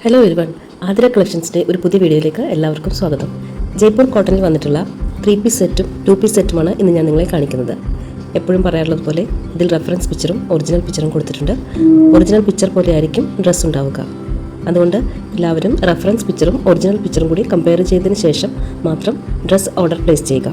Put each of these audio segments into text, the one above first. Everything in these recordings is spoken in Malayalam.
ഹലോ എവരിവൺ, ആതിര കളക്ഷൻസിൻ്റെ ഒരു പുതിയ വീഡിയോയിലേക്ക് എല്ലാവർക്കും സ്വാഗതം. ജയ്പൂർ കോട്ടണിൽ വന്നിട്ടുള്ള 3 പീസ് സെറ്റും 2 പീസ് സെറ്റുമാണ് ഇന്ന് ഞാൻ നിങ്ങളെ കാണിക്കുന്നത്. എപ്പോഴും പറയാറുള്ളത് പോലെ ഇതിൽ റെഫറൻസ് പിക്ചറും ഒറിജിനൽ പിക്ചറും കൊടുത്തിട്ടുണ്ട്. ഒറിജിനൽ പിക്ചർ പോലെ ആയിരിക്കും ഡ്രസ്സ് ഉണ്ടാവുക. അതുകൊണ്ട് എല്ലാവരും റെഫറൻസ് പിക്ചറും ഒറിജിനൽ പിക്ചറും കൂടി കമ്പയർ ചെയ്തതിന് ശേഷം മാത്രം ഡ്രസ്സ് ഓർഡർ പ്ലേസ് ചെയ്യുക.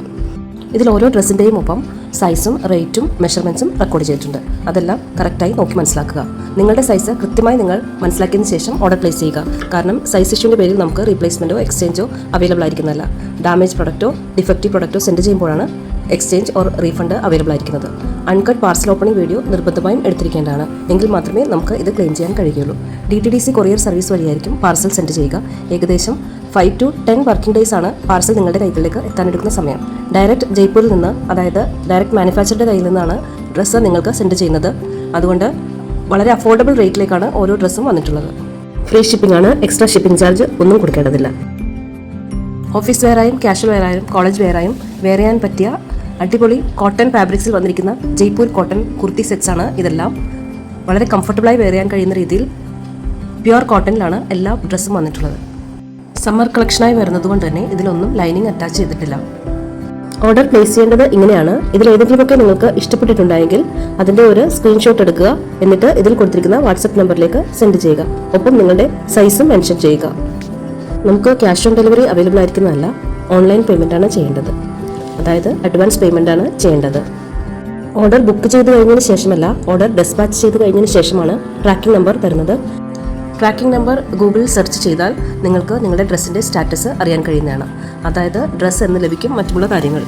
ഇതിൽ ഓരോ ഡ്രസ്സിൻ്റെയും ഒപ്പം സൈസും റേറ്റും മെഷർമെൻറ്റ്സും റെക്കോർഡ് ചെയ്തിട്ടുണ്ട്. അതെല്ലാം കറക്റ്റായി നോക്കി മനസ്സിലാക്കുക. നിങ്ങളുടെ സൈസ് കൃത്യമായി നിങ്ങൾ മനസ്സിലാക്കിയതിന് ശേഷം ഓർഡർ പ്ലേസ് ചെയ്യുക. കാരണം സൈസ് ഇഷ്യൂവിൻ്റെ പേരിൽ നമുക്ക് റീപ്ലേസ്മെൻറ്റോ എക്സ്ചേഞ്ചോ അവൈലബിൾ ആയിരിക്കുന്നതല്ല. ഡാമേജ് പ്രൊഡക്റ്റോ ഡിഫക്റ്റീവ് പ്രൊഡക്റ്റോ സെൻഡ് ചെയ്യുമ്പോഴാണ് എക്സ്ചേഞ്ച് ഓർ റീഫണ്ട് അവൈലബിൾ ആയിരിക്കുന്നത്. അൺകട്ട് പാർസൽ ഓപ്പണിംഗ് വീഡിയോ നിർബന്ധമായും എടുത്തിരിക്കേണ്ടതാണ്. എങ്കിൽ മാത്രമേ നമുക്ക് ഇത് ക്ലെയിം ചെയ്യാൻ കഴിയുകയുള്ളൂ. DTDC കൊറിയർ സർവീസ് വഴിയായിരിക്കും പാർസൽ സെൻഡ് ചെയ്യുക. ഏകദേശം 5 to 10 വർക്കിംഗ് ഡേയ്സ് ആണ് പാർസൽ നിങ്ങളുടെ കൈകളിലേക്ക് എത്താനെടുക്കുന്ന സമയം. ഡയറക്റ്റ് ജയ്പൂരിൽ നിന്ന്, അതായത് ഡയറക്റ്റ് മാനുഫാക്ചറുടെ കയ്യിൽ നിന്നാണ് ഡ്രസ്സ് നിങ്ങൾക്ക് സെൻഡ് ചെയ്യുന്നത്. അതുകൊണ്ട് വളരെ അഫോർഡബിൾ റേറ്റിലേക്കാണ് ഓരോ ഡ്രസ്സും വന്നിട്ടുള്ളത്. ഫ്രീ ഷിപ്പിംഗ് ആണ്, എക്സ്ട്രാ ഷിപ്പിംഗ് ചാർജ് ഒന്നും കൊടുക്കേണ്ടതില്ല. ഓഫീസ് വെയറായും കാഷ്വൽ വെയറായും കോളേജ് വെയറായും വെയർ ചെയ്യാൻ പറ്റിയ അടിപൊളി കോട്ടൺ ഫാബ്രിക്സിൽ വന്നിരിക്കുന്ന ജയ്പൂർ കോട്ടൺ കുർത്തി സെറ്റ്സ് ആണ് ഇതെല്ലാം. വളരെ കംഫർട്ടബിളായി വെയർ ചെയ്യാൻ കഴിയുന്ന രീതിയിൽ പ്യുവർ കോട്ടണിലാണ് എല്ലാ ഡ്രസ്സും വന്നിട്ടുള്ളത്. സമ്മർ കളക്ഷനായി വരുന്നതുകൊണ്ട് തന്നെ ഇതിലൊന്നും ലൈനിങ് അറ്റാച്ച് ചെയ്തിട്ടില്ല. ഓർഡർ പ്ലേസ് ചെയ്യേണ്ടത് ഇങ്ങനെയാണ്. ഇതിൽ ഏതെങ്കിലുമൊക്കെ നിങ്ങൾക്ക് ഇഷ്ടപ്പെട്ടിട്ടുണ്ടെങ്കിൽ അതിൻ്റെ ഒരു സ്ക്രീൻഷോട്ട് എടുക്കുക. എന്നിട്ട് ഇതിൽ കൊടുത്തിരിക്കുന്ന വാട്സപ്പ് നമ്പറിലേക്ക് സെൻഡ് ചെയ്യുക. ഒപ്പം നിങ്ങളുടെ സൈസും മെൻഷൻ ചെയ്യുക. നമുക്ക് ക്യാഷ് ഓൺ ഡെലിവറി അവൈലബിൾ ആയിരിക്കുന്നതല്ല, ഓൺലൈൻ പേയ്മെൻ്റ് ആണ് ചെയ്യേണ്ടത്. അതായത് അഡ്വാൻസ് പേയ്മെൻ്റ് ആണ് ചെയ്യേണ്ടത്. ഓർഡർ ബുക്ക് ചെയ്ത് കഴിഞ്ഞതിന് ശേഷമല്ല, ഓർഡർ ഡെസ്പാച്ച് ചെയ്ത് കഴിഞ്ഞതിന് ശേഷമാണ് ട്രാക്കിംഗ് നമ്പർ തരുന്നത്. ട്രാക്കിംഗ് നമ്പർ ഗൂഗിളിൽ സെർച്ച് ചെയ്താൽ നിങ്ങൾക്ക് നിങ്ങളുടെ ഡ്രസ്സിൻ്റെ സ്റ്റാറ്റസ് അറിയാൻ കഴിയുന്നതാണ്. അതായത് ഡ്രസ്സ് എന്ന് ലഭിക്കും, മറ്റുള്ള കാര്യങ്ങൾ.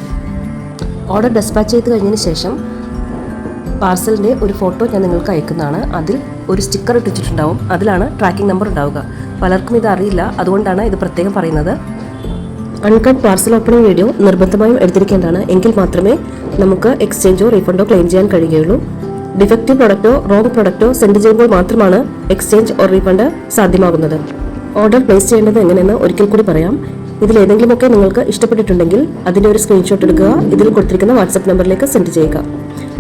ഓർഡർ ഡെസ്പാച്ച് ചെയ്ത് കഴിഞ്ഞതിന് ശേഷം പാർസലിൻ്റെ ഒരു ഫോട്ടോ ഞാൻ നിങ്ങൾക്ക് അയക്കുന്നതാണ്. അതിൽ ഒരു സ്റ്റിക്കർ ഇട്ടിട്ടുണ്ടാവും. അതിലാണ് ട്രാക്കിംഗ് നമ്പർ ഉണ്ടാവുക. പലർക്കും ഇത് അറിയില്ല, അതുകൊണ്ടാണ് ഇത് പ്രത്യേകം പറയുന്നത്. അൺകട്ട് പാർസൽ ഓപ്പണിംഗ് വീഡിയോ നിർബന്ധമായും എടുത്തിരിക്കേണ്ടതാണ്. എങ്കിൽ മാത്രമേ നമുക്ക് എക്സ്ചേഞ്ചോ റീഫണ്ടോ ക്ലെയിം ചെയ്യാൻ കഴിയുകയുള്ളൂ. ഡിഫക്റ്റീവ് പ്രൊഡക്റ്റോ റോങ് പ്രൊഡക്റ്റോ സെൻഡ് ചെയ്യുമ്പോൾ മാത്രമാണ് എക്സ്ചേഞ്ച് ഓർ റീഫണ്ട് സാധ്യമാകുന്നത്. ഓർഡർ പ്ലേസ് ചെയ്യേണ്ടത് എങ്ങനെയെന്ന് ഒരിക്കൽ കൂടി പറയാം. ഇതിൽ ഏതെങ്കിലുമൊക്കെ നിങ്ങൾക്ക് ഇഷ്ടപ്പെട്ടിട്ടുണ്ടെങ്കിൽ അതിൻ്റെ ഒരു സ്ക്രീൻഷോട്ട് എടുക്കുക. ഇതിൽ കൊടുത്തിരിക്കുന്ന വാട്സപ്പ് നമ്പറിലേക്ക് സെൻഡ് ചെയ്യുക.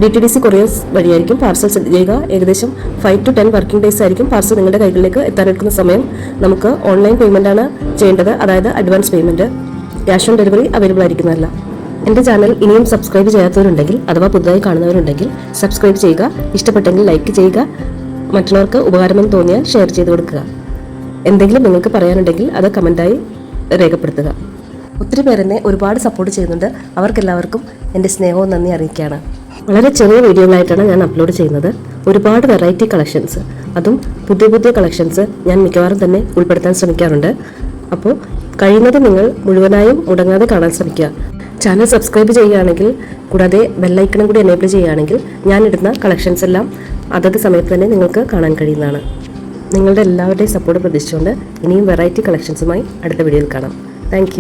DTDC കൊറിയേഴ്സ് വഴിയായിരിക്കും പാർസൽ സെൻഡ് ചെയ്യുക. ഏകദേശം 5 to 10 വർക്കിംഗ് ഡേയ്സ് ആയിരിക്കും പാർസൽ നിങ്ങളുടെ കൈകളിലേക്ക് എത്താനെടുക്കുന്ന സമയം. നമുക്ക് ഓൺലൈൻ പേയ്മെൻ്റ് ആണ് ചെയ്യേണ്ടത്, അതായത് advance payment. Cash on delivery available ആയിരിക്കുന്നതല്ല. എൻ്റെ ചാനൽ ഇനിയും സബ്സ്ക്രൈബ് ചെയ്യാത്തവരുണ്ടെങ്കിൽ അഥവാ പുതുതായി കാണുന്നവരുണ്ടെങ്കിൽ സബ്സ്ക്രൈബ് ചെയ്യുക. ഇഷ്ടപ്പെട്ടെങ്കിൽ ലൈക്ക് ചെയ്യുക. മറ്റുള്ളവർക്ക് ഉപകാരമെന്ന് തോന്നിയാൽ ഷെയർ ചെയ്ത് കൊടുക്കുക. എന്തെങ്കിലും നിങ്ങൾക്ക് പറയാനുണ്ടെങ്കിൽ അത് കമൻറ്റായി രേഖപ്പെടുത്തുക. ഒത്തിരി പേരെന്നെ ഒരുപാട് സപ്പോർട്ട് ചെയ്യുന്നുണ്ട്. അവർക്കെല്ലാവർക്കും എൻ്റെ സ്നേഹവും നന്ദി അറിയിക്കുകയാണ്. വളരെ ചെറിയ വീഡിയോകളായിട്ടാണ് ഞാൻ അപ്ലോഡ് ചെയ്യുന്നത്. ഒരുപാട് വെറൈറ്റി കളക്ഷൻസ്, അതും പുതിയ പുതിയ കളക്ഷൻസ് ഞാൻ മിക്കവാറും തന്നെ ഉൾപ്പെടുത്താൻ ശ്രമിക്കാറുണ്ട്. അപ്പോൾ കഴിയുന്നത് നിങ്ങൾ മുഴുവനായും മുടങ്ങാതെ കാണാൻ ശ്രമിക്കുക. ചാനൽ സബ്സ്ക്രൈബ് ചെയ്യുകയാണെങ്കിൽ, കൂടാതെ ബെല്ലൈക്കണും കൂടി എനേബിൾ ചെയ്യുകയാണെങ്കിൽ ഞാനിടുന്ന കളക്ഷൻസ് എല്ലാം അതത് സമയത്ത് തന്നെ നിങ്ങൾക്ക് കാണാൻ കഴിയുന്നതാണ്. നിങ്ങളുടെ എല്ലാവരുടെയും സപ്പോർട്ട് പ്രതീക്ഷിച്ചുകൊണ്ട് ഇനിയും വെറൈറ്റി കളക്ഷൻസുമായി അടുത്ത വീഡിയോയിൽ കാണാം. താങ്ക്